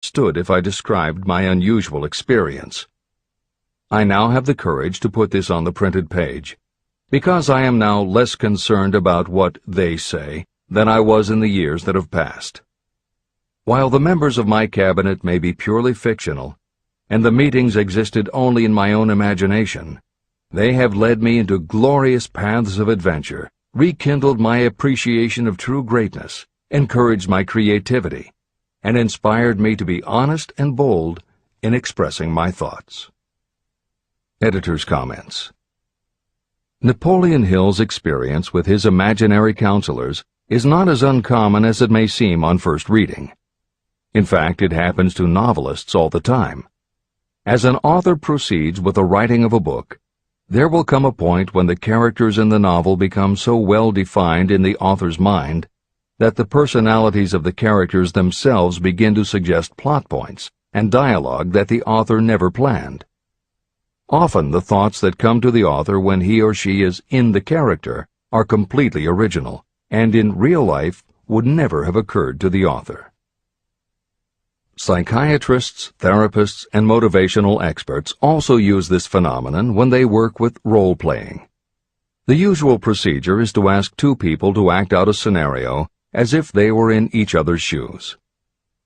understood if I described my unusual experience. I now have the courage to put this on the printed page, because I am now less concerned about what they say than I was in the years that have passed. While the members of my cabinet may be purely fictional, and the meetings existed only in my own imagination, they have led me into glorious paths of adventure, rekindled my appreciation of true greatness, encouraged my creativity, and inspired me to be honest and bold in expressing my thoughts. Editor's comments. Napoleon Hill's experience with his imaginary counselors is not as uncommon as it may seem on first reading. In fact, it happens to novelists all the time. As an author proceeds with the writing of a book, there will come a point when the characters in the novel become so well defined in the author's mind that the personalities of the characters themselves begin to suggest plot points and dialogue that the author never planned. Often the thoughts that come to the author when he or she is in the character are completely original, and in real life would never have occurred to the author. Psychiatrists, therapists, and motivational experts also use this phenomenon when they work with role-playing. The usual procedure is to ask two people to act out a scenario as if they were in each other's shoes.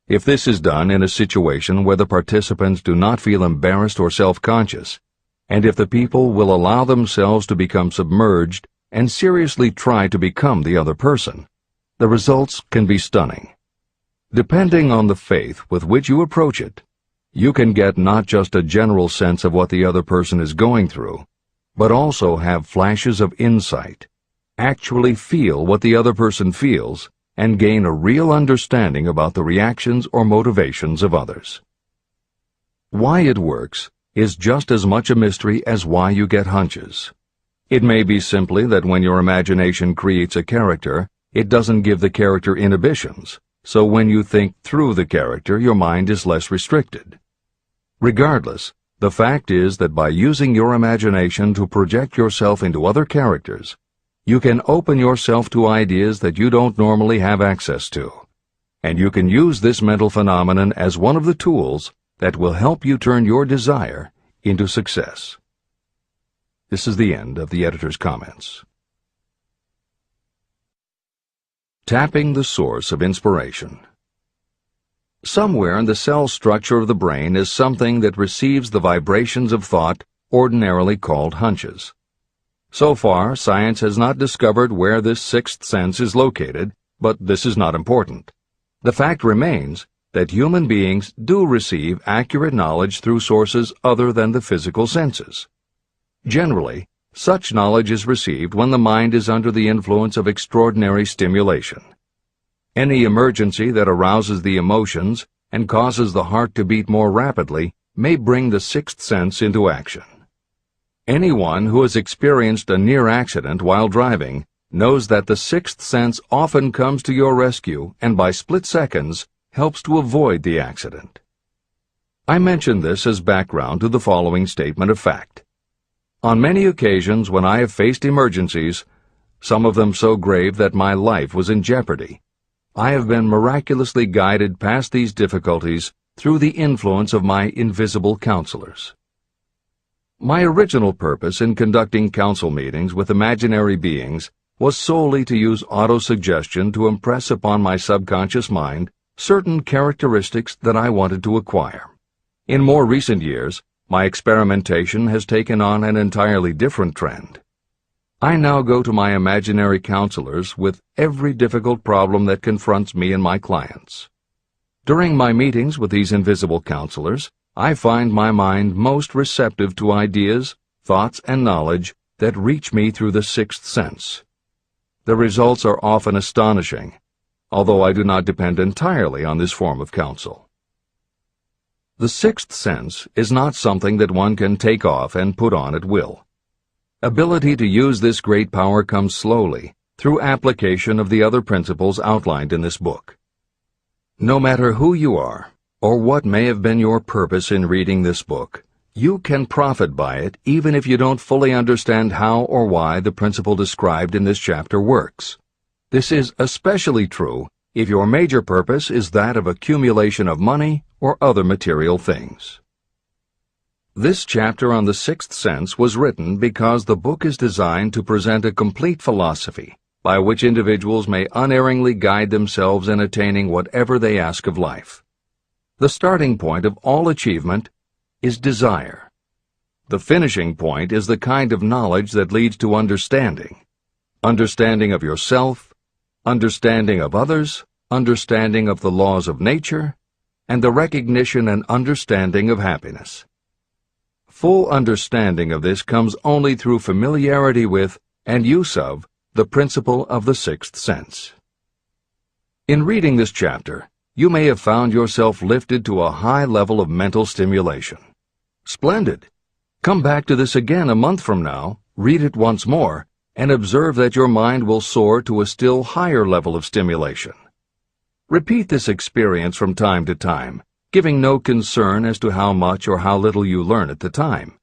If this is done in a situation where the participants do not feel embarrassed or self-conscious, and if the people will allow themselves to become submerged and seriously try to become the other person, the results can be stunning. Depending on the faith with which you approach it, you can get not just a general sense of what the other person is going through, but also have flashes of insight, actually feel what the other person feels, and gain a real understanding about the reactions or motivations of others. Why it works is just as much a mystery as why you get hunches. It may be simply that when your imagination creates a character, it doesn't give the character inhibitions, so when you think through the character, your mind is less restricted. Regardless, the fact is that by using your imagination to project yourself into other characters, you can open yourself to ideas that you don't normally have access to, and you can use this mental phenomenon as one of the tools that will help you turn your desire into success. This is the end of the editor's comments. Tapping the source of inspiration. Somewhere in the cell structure of the brain is something that receives the vibrations of thought ordinarily called hunches. So far, science has not discovered where this sixth sense is located, but this is not important. The fact remains that human beings do receive accurate knowledge through sources other than the physical senses. Generally, such knowledge is received when the mind is under the influence of extraordinary stimulation. Any emergency that arouses the emotions and causes the heart to beat more rapidly may bring the sixth sense into action. Anyone who has experienced a near accident while driving knows that the sixth sense often comes to your rescue and by split seconds helps to avoid the accident. I mention this as background to the following statement of fact. On many occasions when I have faced emergencies, some of them so grave that my life was in jeopardy, I have been miraculously guided past these difficulties through the influence of my invisible counselors. My original purpose in conducting council meetings with imaginary beings was solely to use autosuggestion to impress upon my subconscious mind certain characteristics that I wanted to acquire. In more recent years, my experimentation has taken on an entirely different trend. I now go to my imaginary counselors with every difficult problem that confronts me and my clients. During my meetings with these invisible counselors, I find my mind most receptive to ideas, thoughts, and knowledge that reach me through the sixth sense. The results are often astonishing, although I do not depend entirely on this form of counsel. The sixth sense is not something that one can take off and put on at will. Ability to use this great power comes slowly, through application of the other principles outlined in this book. No matter who you are, or what may have been your purpose in reading this book, you can profit by it even if you don't fully understand how or why the principle described in this chapter works. This is especially true if your major purpose is that of accumulation of money or other material things. This chapter on the sixth sense was written because the book is designed to present a complete philosophy by which individuals may unerringly guide themselves in attaining whatever they ask of life. The starting point of all achievement is desire. The finishing point is the kind of knowledge that leads to understanding. Understanding of yourself, understanding of others, understanding of the laws of nature, and the recognition and understanding of happiness. Full understanding of this comes only through familiarity with and use of the principle of the sixth sense. In reading this chapter, you may have found yourself lifted to a high level of mental stimulation. Splendid! Come back to this again a month from now, read it once more, and observe that your mind will soar to a still higher level of stimulation. Repeat this experience from time to time, giving no concern as to how much or how little you learn at the time.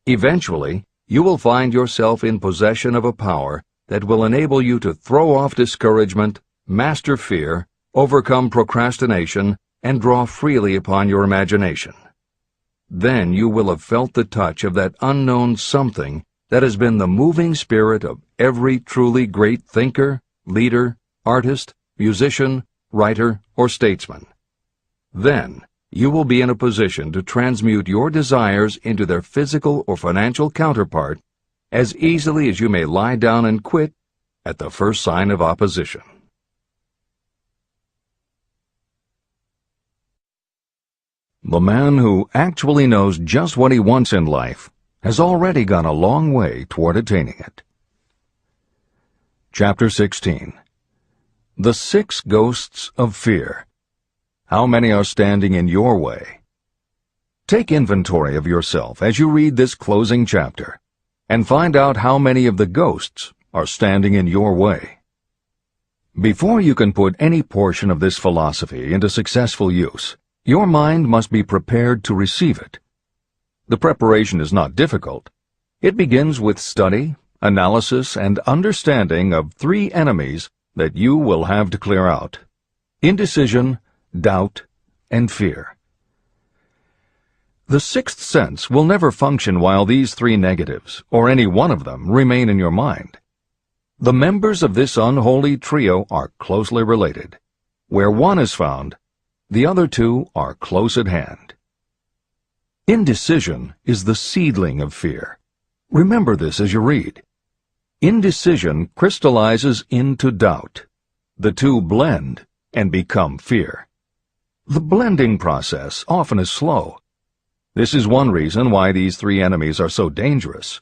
Eventually, you will find yourself in possession of a power that will enable you to throw off discouragement, master fear, overcome procrastination, and draw freely upon your imagination. Then you will have felt the touch of that unknown something that has been the moving spirit of every truly great thinker, leader, artist, musician, writer, or statesman. Then you will be in a position to transmute your desires into their physical or financial counterpart as easily as you may lie down and quit at the first sign of opposition. The man who actually knows just what he wants in life has already gone a long way toward attaining it. Chapter 16. The Six Ghosts of Fear. How many are standing in your way? Take inventory of yourself as you read this closing chapter, and find out how many of the ghosts are standing in your way. Before you can put any portion of this philosophy into successful use, your mind must be prepared to receive it. The preparation is not difficult. It begins with study, analysis, and understanding of three enemies that you will have to clear out: indecision, doubt, and fear. The sixth sense will never function while these three negatives, or any one of them, remain in your mind. The members of this unholy trio are closely related. Where one is found, the other two are close at hand. Indecision is the seedling of fear. Remember this as you read. Indecision crystallizes into doubt. The two blend and become fear. The blending process often is slow. This is one reason why these three enemies are so dangerous.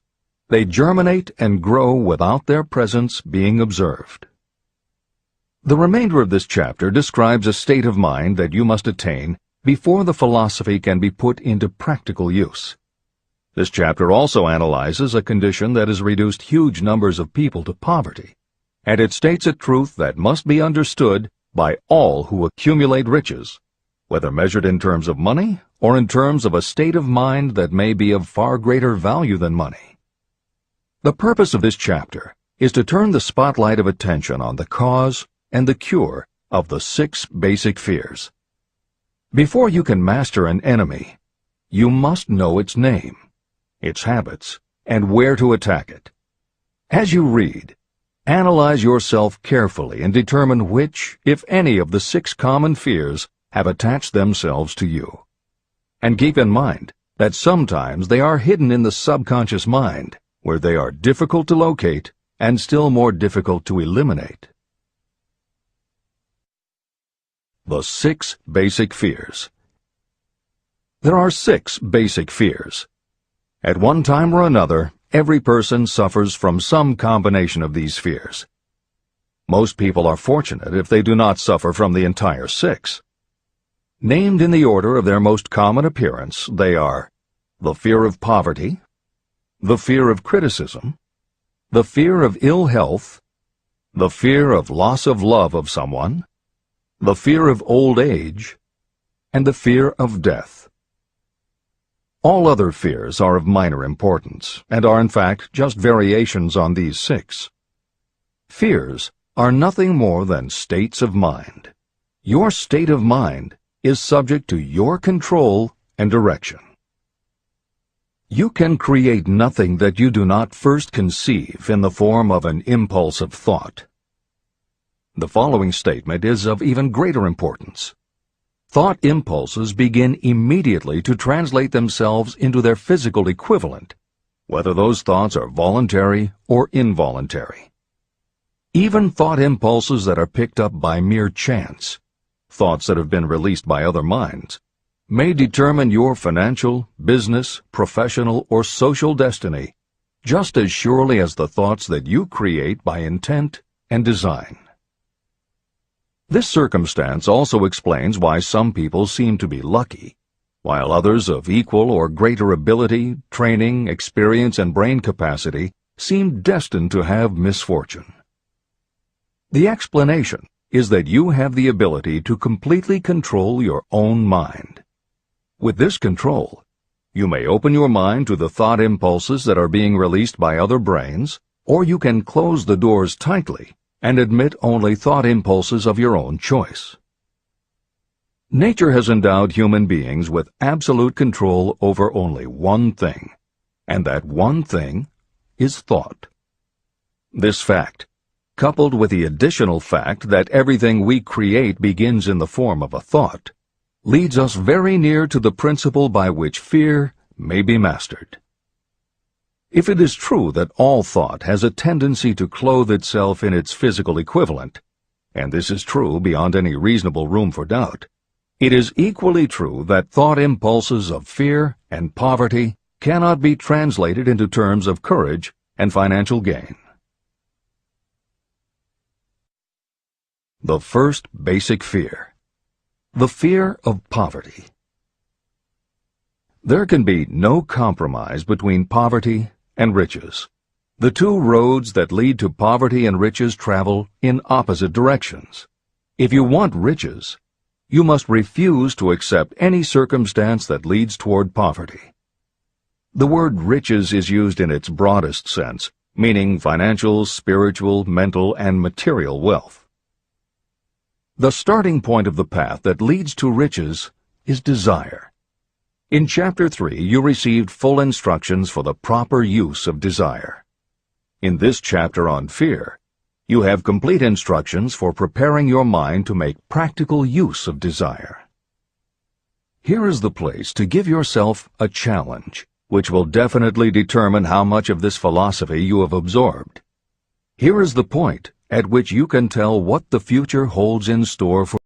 They germinate and grow without their presence being observed. The remainder of this chapter describes a state of mind that you must attain before the philosophy can be put into practical use. This chapter also analyzes a condition that has reduced huge numbers of people to poverty, and it states a truth that must be understood by all who accumulate riches, whether measured in terms of money or in terms of a state of mind that may be of far greater value than money. The purpose of this chapter is to turn the spotlight of attention on the cause and the cure of the six basic fears. Before you can master an enemy, you must know its name, its habits, and where to attack it. As you read, analyze yourself carefully and determine which, if any, of the six common fears have attached themselves to you. And keep in mind that sometimes they are hidden in the subconscious mind, where they are difficult to locate and still more difficult to eliminate. The six basic fears. There are six basic fears. At one time or another, every person suffers from some combination of these fears. Most people are fortunate if they do not suffer from the entire six. Named in the order of their most common appearance, they are the fear of poverty, the fear of criticism, the fear of ill health, the fear of loss of love of someone, the fear of old age, and the fear of death. All other fears are of minor importance, and are in fact just variations on these six. Fears are nothing more than states of mind. Your state of mind is subject to your control and direction. You can create nothing that you do not first conceive in the form of an impulse of thought. The following statement is of even greater importance. Thought impulses begin immediately to translate themselves into their physical equivalent, whether those thoughts are voluntary or involuntary. Even thought impulses that are picked up by mere chance, thoughts that have been released by other minds, may determine your financial, business, professional, or social destiny just as surely as the thoughts that you create by intent and design. This circumstance also explains why some people seem to be lucky, while others of equal or greater ability, training, experience, and brain capacity seem destined to have misfortune. The explanation is that you have the ability to completely control your own mind. With this control, you may open your mind to the thought impulses that are being released by other brains, or you can close the doors tightly and admit only thought impulses of your own choice. Nature has endowed human beings with absolute control over only one thing, and that one thing is thought. This fact, coupled with the additional fact that everything we create begins in the form of a thought, leads us very near to the principle by which fear may be mastered. If it is true that all thought has a tendency to clothe itself in its physical equivalent, and this is true beyond any reasonable room for doubt, it is equally true that thought impulses of fear and poverty cannot be translated into terms of courage and financial gain. The first basic fear. The fear of poverty. There can be no compromise between poverty and riches. The two roads that lead to poverty and riches travel in opposite directions. If you want riches, you must refuse to accept any circumstance that leads toward poverty. The word riches is used in its broadest sense, meaning financial, spiritual, mental, and material wealth. The starting point of the path that leads to riches is desire. In Chapter 3, you received full instructions for the proper use of desire. In this chapter on fear, you have complete instructions for preparing your mind to make practical use of desire. Here is the place to give yourself a challenge, which will definitely determine how much of this philosophy you have absorbed. Here is the point at which you can tell what the future holds in store for